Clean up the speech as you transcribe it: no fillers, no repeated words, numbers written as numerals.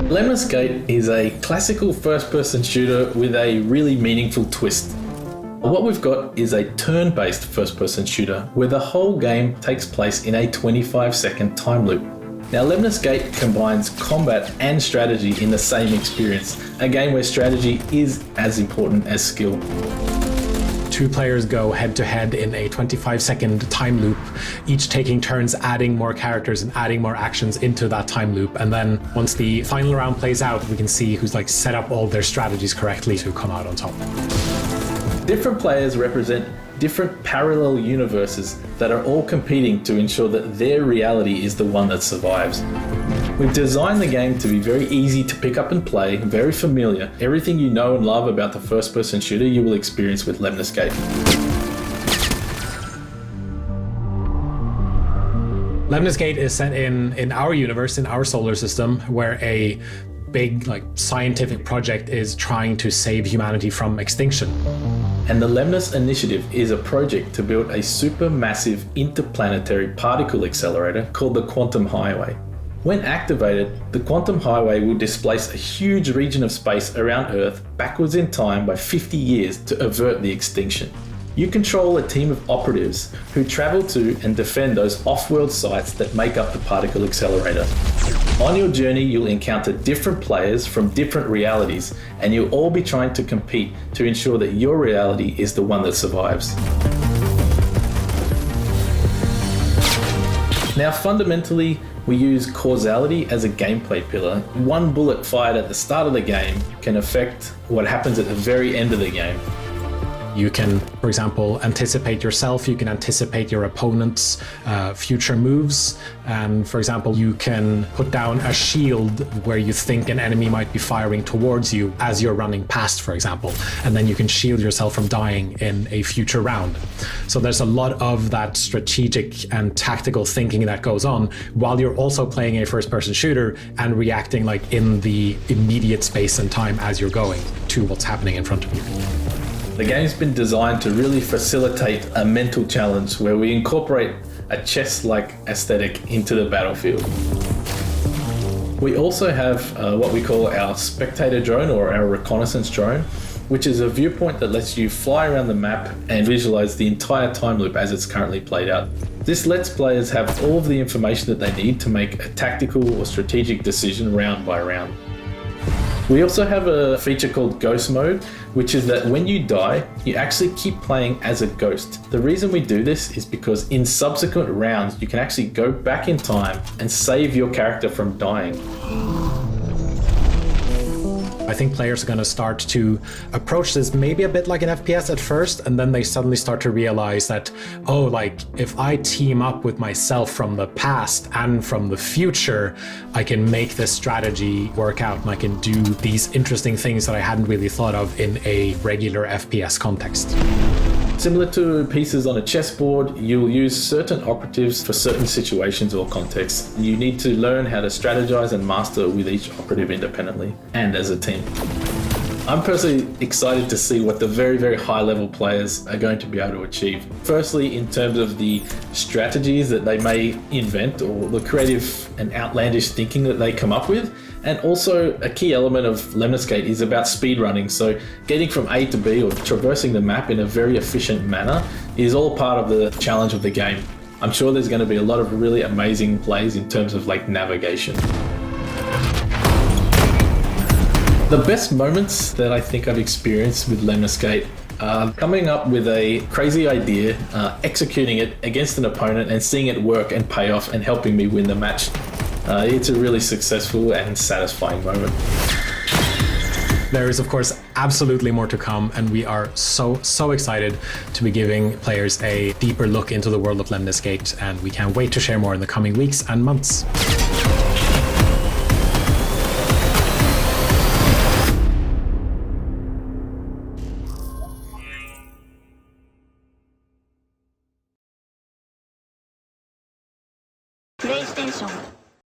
Lemnis Gate is a classical first-person shooter with a really meaningful twist. What we've got is a turn-based first-person shooter where the whole game takes place in a 25-second time loop. Now, Lemnis Gate combines combat and strategy in the same experience, a game where strategy is as important as skill. Two players go head-to-head in a 25-second time loop, each taking turns adding more characters and adding more actions into that time loop. And then once the final round plays out, we can see who's set up all their strategies correctly to come out on top. Different players represent different parallel universes that are all competing to ensure that their reality is the one that survives. We've designed the game to be very easy to pick up and play, very familiar. Everything you know and love about the first-person shooter you will experience with Lemnis Gate. Lemnis Gate is set in our universe, in our solar system, where a big scientific project is trying to save humanity from extinction. And the Lemnis Initiative is a project to build a supermassive interplanetary particle accelerator called the Quantum Highway. When activated, the Quantum Highway will displace a huge region of space around Earth backwards in time by 50 years to avert the extinction. You control a team of operatives who travel to and defend those off-world sites that make up the particle accelerator. On your journey, you'll encounter different players from different realities, and you'll all be trying to compete to ensure that your reality is the one that survives. Now, fundamentally, we use causality as a gameplay pillar. One bullet fired at the start of the game can affect what happens at the very end of the game. You can, for example, anticipate yourself, you can anticipate your opponent's future moves, and for example, you can put down a shield where you think an enemy might be firing towards you as you're running past, for example, and then you can shield yourself from dying in a future round. So there's a lot of that strategic and tactical thinking that goes on while you're also playing a first-person shooter and reacting in the immediate space and time as you're going to what's happening in front of you. The game's been designed to really facilitate a mental challenge where we incorporate a chess-like aesthetic into the battlefield. We also have what we call our spectator drone or our reconnaissance drone, which is a viewpoint that lets you fly around the map and visualize the entire time loop as it's currently played out. This lets players have all of the information that they need to make a tactical or strategic decision round by round. We also have a feature called Ghost Mode, which is that when you die, you actually keep playing as a ghost. The reason we do this is because in subsequent rounds, you can actually go back in time and save your character from dying. I think players are going to start to approach this maybe a bit like an FPS at first, and then they suddenly start to realize that, if I team up with myself from the past and from the future, I can make this strategy work out and I can do these interesting things that I hadn't really thought of in a regular FPS context. Similar to pieces on a chessboard, you'll use certain operatives for certain situations or contexts. You need to learn how to strategize and master with each operative independently and as a team. I'm personally excited to see what the very, very high level players are going to be able to achieve. Firstly, in terms of the strategies that they may invent or the creative and outlandish thinking that they come up with. And also a key element of Lemnis Gate is about speedrunning. So getting from A to B or traversing the map in a very efficient manner is all part of the challenge of the game. I'm sure there's going to be a lot of really amazing plays in terms of navigation. The best moments that I think I've experienced with Lemnis Gate are coming up with a crazy idea, executing it against an opponent and seeing it work and pay off and helping me win the match. It's a really successful and satisfying moment. There is, of course, absolutely more to come, and we are so excited to be giving players a deeper look into the world of Lemnis Gate, and we can't wait to share more in the coming weeks and months. PlayStation